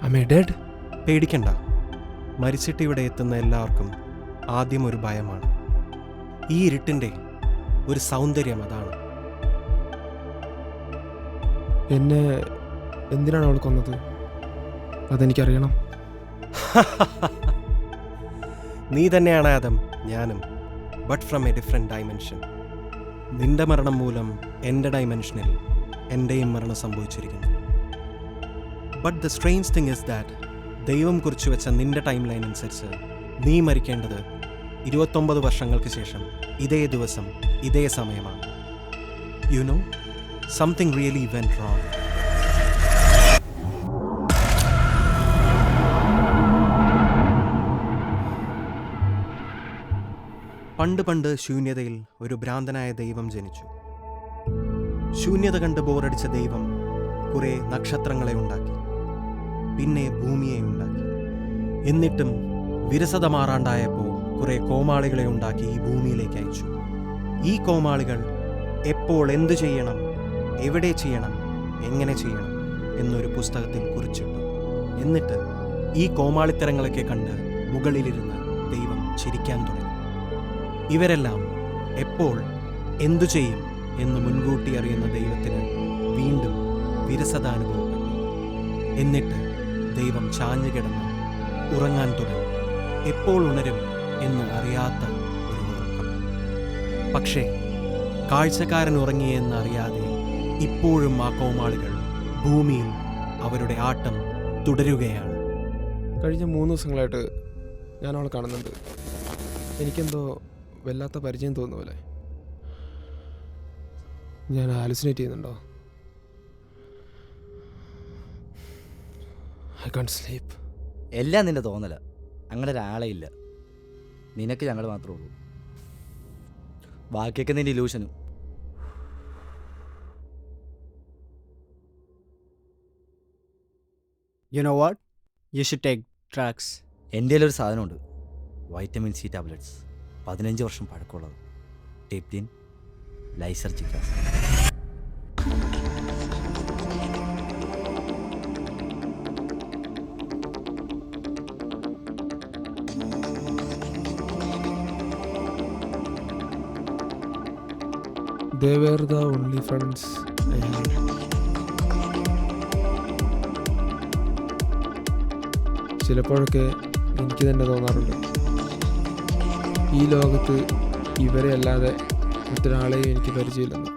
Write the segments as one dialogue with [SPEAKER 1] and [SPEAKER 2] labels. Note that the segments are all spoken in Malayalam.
[SPEAKER 1] Am I dead?
[SPEAKER 2] പേടിക്കണ്ട. മരിച്ചിട്ട് ഇവിടെ എത്തുന്ന എല്ലാവർക്കും ആദ്യം ഒരു ഭയമാണ്. ഈ ഇരുട്ടിൻ്റെ ഒരു സൗന്ദര്യം അതാണ്.
[SPEAKER 1] എന്നെ എന്തിനാണ് അവൾ കൊന്നത്? അതെനിക്കറിയണം.
[SPEAKER 2] നീ തന്നെയാണ് ആദം, ഞാനും. But from a different dimension. നിന്റെ മരണം മൂലം എൻ്റെ ഡൈമെൻഷനിൽ എൻ്റെയും മരണം സംഭവിച്ചിരിക്കുന്നു. But the strange thing is that ദൈവം കുറിച്ച് വെച്ച നിന്റെ ടൈം ലൈൻ അനുസരിച്ച് നീ മരിക്കേണ്ടത് 29 വർഷങ്ങൾക്ക് ശേഷം ഇതേ ദിവസം ഇതേ സമയമാണ്. You know, something really went wrong. പണ്ട് ശൂന്യതയിൽ ഒരു ഭ്രാന്തനായ ദൈവം ജനിച്ചു. ശൂന്യത കണ്ട് ബോറടിച്ച ദൈവം കുറേ നക്ഷത്രങ്ങളെ ഉണ്ടാക്കി, പിന്നെ ഭൂമിയെ ഉണ്ടാക്കി. എന്നിട്ടും വിരസത മാറാണ്ടായപ്പോൾ കുറേ കോമാളികളെ ഉണ്ടാക്കി ഈ ഭൂമിയിലേക്ക് അയച്ചു. ഈ കോമാളികൾ എപ്പോൾ എന്തു ചെയ്യണം, എവിടെ ചെയ്യണം, എങ്ങനെ ചെയ്യണം എന്നൊരു പുസ്തകത്തിൽ കുറിച്ചിട്ടു. എന്നിട്ട് ഈ കോമാളിത്തരങ്ങളൊക്കെ കണ്ട് മുകളിലിരുന്ന് ദൈവം ചിരിക്കാൻ തുടങ്ങി. ഇവരെല്ലാം എപ്പോൾ എന്തു ചെയ്യും എന്ന് മുൻകൂട്ടി അറിയുന്ന ദൈവത്തിന് വീണ്ടും വിരസത അനുഭവപ്പെട്ടു. എന്നിട്ട് ദൈവം ചാഞ്ഞു കിടന്ന് ഉറങ്ങാൻ തുടങ്ങി. എപ്പോൾ ഉണരും എന്ന് അറിയാത്ത ഒരു ഉറക്കം. പക്ഷേ കാഴ്ചക്കാരൻ ഉറങ്ങിയെന്ന് അറിയാതെ ഇപ്പോഴും ആ കോമാളികൾ ഭൂമിയിൽ അവരുടെ ആട്ടം തുടരുകയാണ്.
[SPEAKER 1] കഴിഞ്ഞ 3 ദിവസങ്ങളായിട്ട് ഞാൻ അവളെ കാണുന്നുണ്ട്. എനിക്കെന്തോ വല്ലാത്ത പരിചയം തോന്നുന്ന പോലെ. ഞാൻ ഹാലുസിനേറ്റ് ചെയ്യുന്നുണ്ടോ? I can't sleep.
[SPEAKER 3] എല്ലാം നിന്റെ തോന്നല. അങ്ങനെ ഒരാളെ ഇല്ല. നിനക്ക് ഞങ്ങൾ മാത്രമേ ഉള്ളൂ. ബാക്കിയൊക്കെ നിന്റെ ഇലൂഷനും.
[SPEAKER 4] You know what? You should take drugs.
[SPEAKER 3] എൻ്റെ കയ്യിലൊരു സാധനമുണ്ട്, വൈറ്റമിൻ സി ടാബ്ലറ്റ്സ്. 15 വർഷം പഴക്കമുള്ളത്. ടെപ്റ്റിൻ lysergic acid.
[SPEAKER 1] They were the only friends I had. ചിലപ്പോഴൊക്കെ എനിക്ക് തന്നെ തോന്നാറുണ്ട്, ഈ ലോകത്ത് ഇവരെ അല്ലാതെ മറ്റൊരാളെയും എനിക്ക് പരിചയമില്ലെന്ന്.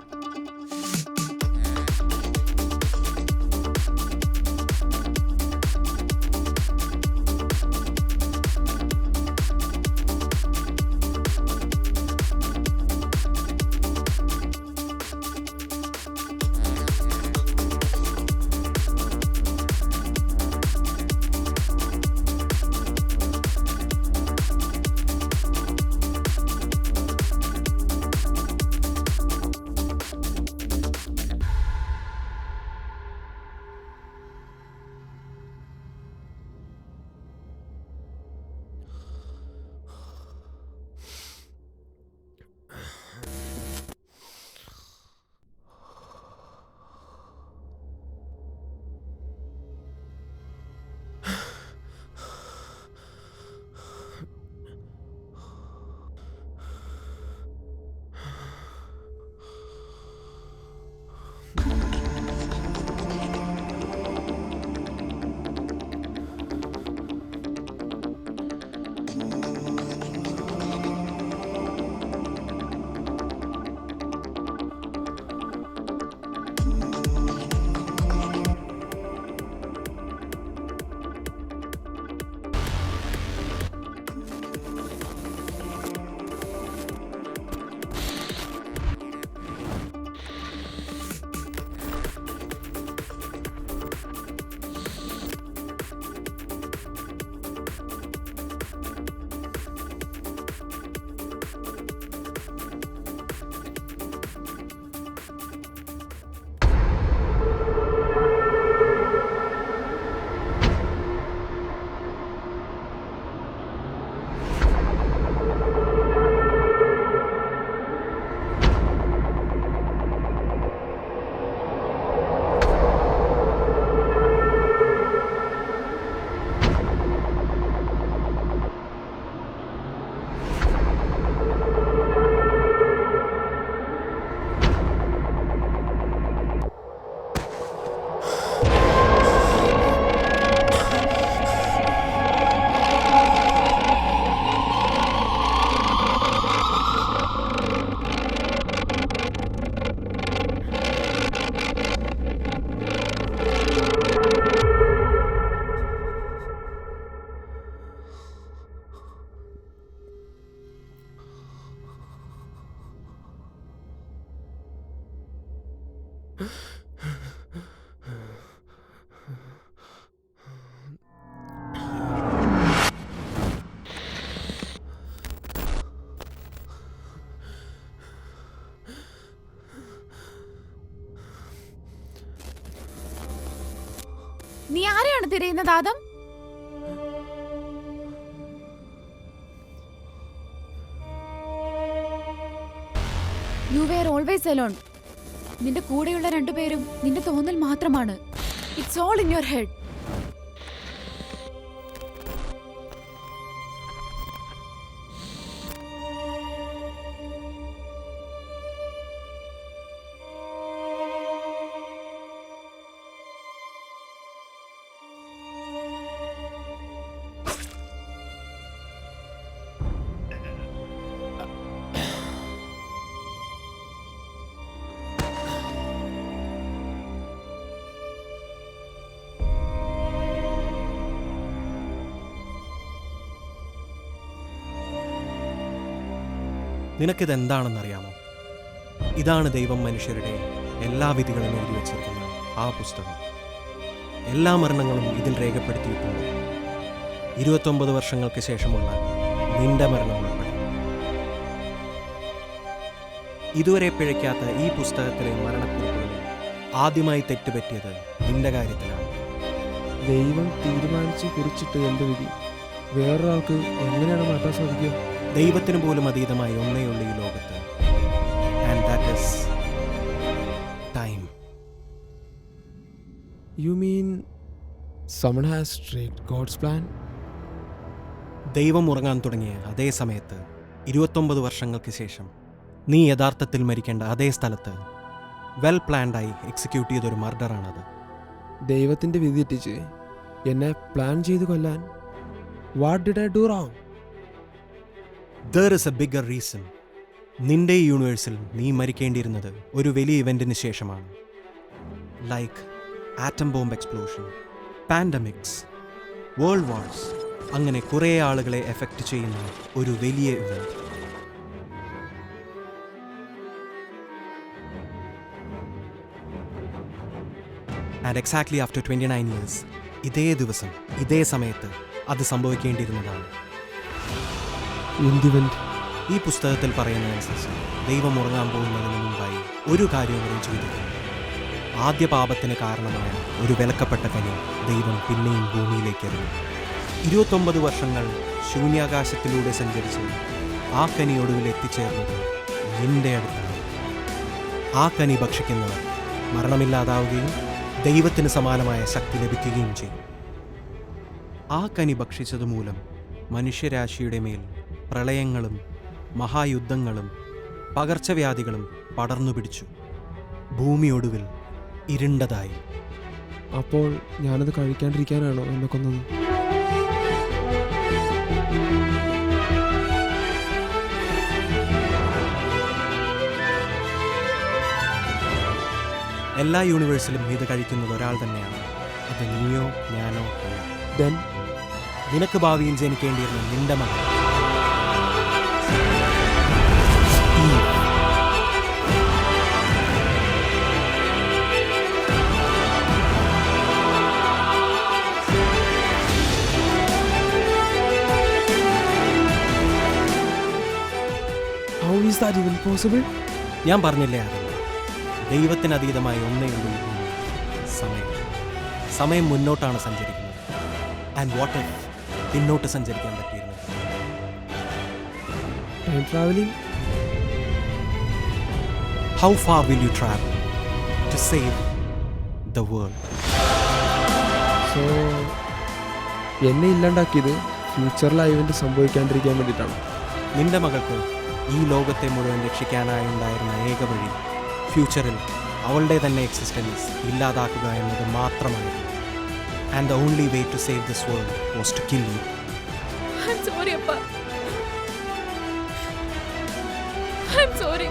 [SPEAKER 5] നീ ആരെയാണ് തിരയുന്നത് Adam? You were always alone. നിന്റെ കൂടെയുള്ള രണ്ടുപേരും നിന്റെ തോന്നൽ മാത്രമാണ്. It's all in your head.
[SPEAKER 2] നിനക്കിതെന്താണെന്നറിയാമോ? ഇതാണ് ദൈവം മനുഷ്യരുടെ എല്ലാ വിധികളും എഴുതി വച്ചിരിക്കുന്ന ആ പുസ്തകം. എല്ലാ മരണങ്ങളും ഇതിൽ രേഖപ്പെടുത്തിയിട്ടുണ്ട്. 29 വർഷങ്ങൾക്ക് ശേഷമുള്ള നിന്റെ മരണം ഉൾപ്പെടെ. ഇതുവരെ പിഴയ്ക്കാത്ത ഈ പുസ്തകത്തിലെ മരണക്കുറിപ്പുകളിൽ ആദ്യമായി തെറ്റുപറ്റിയത് നിന്റെ കാര്യത്തിലാണ്.
[SPEAKER 1] ദൈവം തീരുമാനിച്ച് കുറിച്ചിട്ട് എൻ്റെ വിധി വേറൊരാൾക്ക് എങ്ങനെയാണ് മാറ്റാൻ സാധിക്കുക?
[SPEAKER 2] ദൈവത്തിന് പോലും അതീതമായി ഒന്നേയുള്ളൂ ഈ ലോകത്ത്. And that is time.
[SPEAKER 1] You mean someone has tricked God's plan?
[SPEAKER 2] ദൈവം ഉറങ്ങാൻ തുടങ്ങിയ അതേ സമയത്ത് 29 വർഷങ്ങൾക്ക് ശേഷം നീ യഥാർത്ഥത്തിൽ മരിക്കേണ്ട അതേ സ്ഥലത്ത് വെൽ പ്ലാൻഡായി എക്സിക്യൂട്ട് ചെയ്തൊരു മർഡറാണത്.
[SPEAKER 1] ദൈവത്തിൻ്റെ വിധി തെറ്റിച്ച് എന്നെ പ്ലാൻ ചെയ്ത് കൊല്ലാൻ. What did I do wrong?
[SPEAKER 2] There is A bigger reason. നിന്റെ ഈ യൂണിവേഴ്സിൽ നീ മരിക്കേണ്ടിയിരുന്നത് ഒരു വലിയ ഇവൻറ്റിന് ശേഷമാണ്. Like atom bomb explosion, pandemics, world wars, അങ്ങനെ കുറേ ആളുകളെ എഫക്റ്റ് ചെയ്യുന്ന ഒരു വലിയ event. And exactly after 29 years ഇതേ ദിവസം ഇതേ സമയത്ത് അത് സംഭവിക്കേണ്ടിയിരുന്നതാണ്.
[SPEAKER 1] ഇൻഡിവെന്റ്
[SPEAKER 2] ഈ പുസ്തകത്തിൽ പറയുന്നതനുസരിച്ച് ദൈവം ഉറങ്ങാൻ പോകുന്നതിന് മുമ്പായി ഒരു കാര്യം കൂടി ചെയ്തിരുന്നു. ആദ്യ പാപത്തിന് കാരണമായ ഒരു വിലക്കപ്പെട്ട കനി ദൈവം പിന്നെയും ഭൂമിയിലേക്ക് എറിഞ്ഞു. 29 വർഷങ്ങൾ ശൂന്യാകാശത്തിലൂടെ സഞ്ചരിച്ച് ആ കനി ഒടുവിൽ എത്തിച്ചേർന്നത് നിന്റെ അടുത്താണ്. ആ കനി ഭക്ഷിക്കുന്നവർ മരണമില്ലാതാവുകയും ദൈവത്തിന് സമാനമായ ശക്തി ലഭിക്കുകയും ചെയ്യും. ആ കനി ഭക്ഷിച്ചതുമൂലം മനുഷ്യരാശിയുടെ മേൽ പ്രളയങ്ങളും മഹായുദ്ധങ്ങളും പകർച്ചവ്യാധികളും പടർന്നു പിടിച്ചു. ഭൂമി ഒടുവിൽ ഇരുണ്ടതായി.
[SPEAKER 1] അപ്പോൾ ഞാനത് കഴിക്കാണ്ടിരിക്കാനാണോ എന്നെ കൊന്നത്?
[SPEAKER 2] എല്ലാ യൂണിവേഴ്സിലും ഇത് കഴിക്കുന്നത് ഒരാൾ തന്നെയാണ്. അത് നീയോ ഞാനോ അല്ല.
[SPEAKER 1] ദെൻ
[SPEAKER 2] നിനക്ക് ഭാവിയിൽ ജനിക്കേണ്ടിയിരുന്ന നിന്റെ മകൻ
[SPEAKER 1] how is that even possible?
[SPEAKER 2] ഞാൻ പറഞ്ഞില്ലേ അതല്ല. ദൈവത്തിനതീതമായി ഒന്നേയുള്ളൂ ഈ ഭൂമി. സമയം. സമയം മുന്നോട്ടാണ് സഞ്ചരിക്കുന്നത്. ആൻഡ് വാട്ട് ഇഫ് പിന്നോട്ട് സഞ്ചരിക്കാൻ പറ്റിയിരുന്നത്?
[SPEAKER 1] Time traveling?
[SPEAKER 2] How far will you travel to save the world?
[SPEAKER 1] So എന്നെ ഇല്ലാണ്ടാക്കിയത് ഫ്യൂച്ചറിൽ ആ ഇവന്റ് സംഭവിക്കാണ്ടിരിക്കാൻ വേണ്ടിയിട്ടാണ്.
[SPEAKER 2] നിന്റെ മകൾക്ക് ഈ ലോകത്തെ മുഴുവൻ രക്ഷിക്കാനായി ഉണ്ടായിരുന്ന ഏക വഴി ഫ്യൂച്ചറിൽ അവളുടെ തന്നെ എക്സിസ്റ്റൻസ് ഇല്ലാതാക്കുക എന്നത് മാത്രമായിരുന്നു. And the only way to save this world was to kill you.
[SPEAKER 5] I'm sorry, Appa. I'm sorry.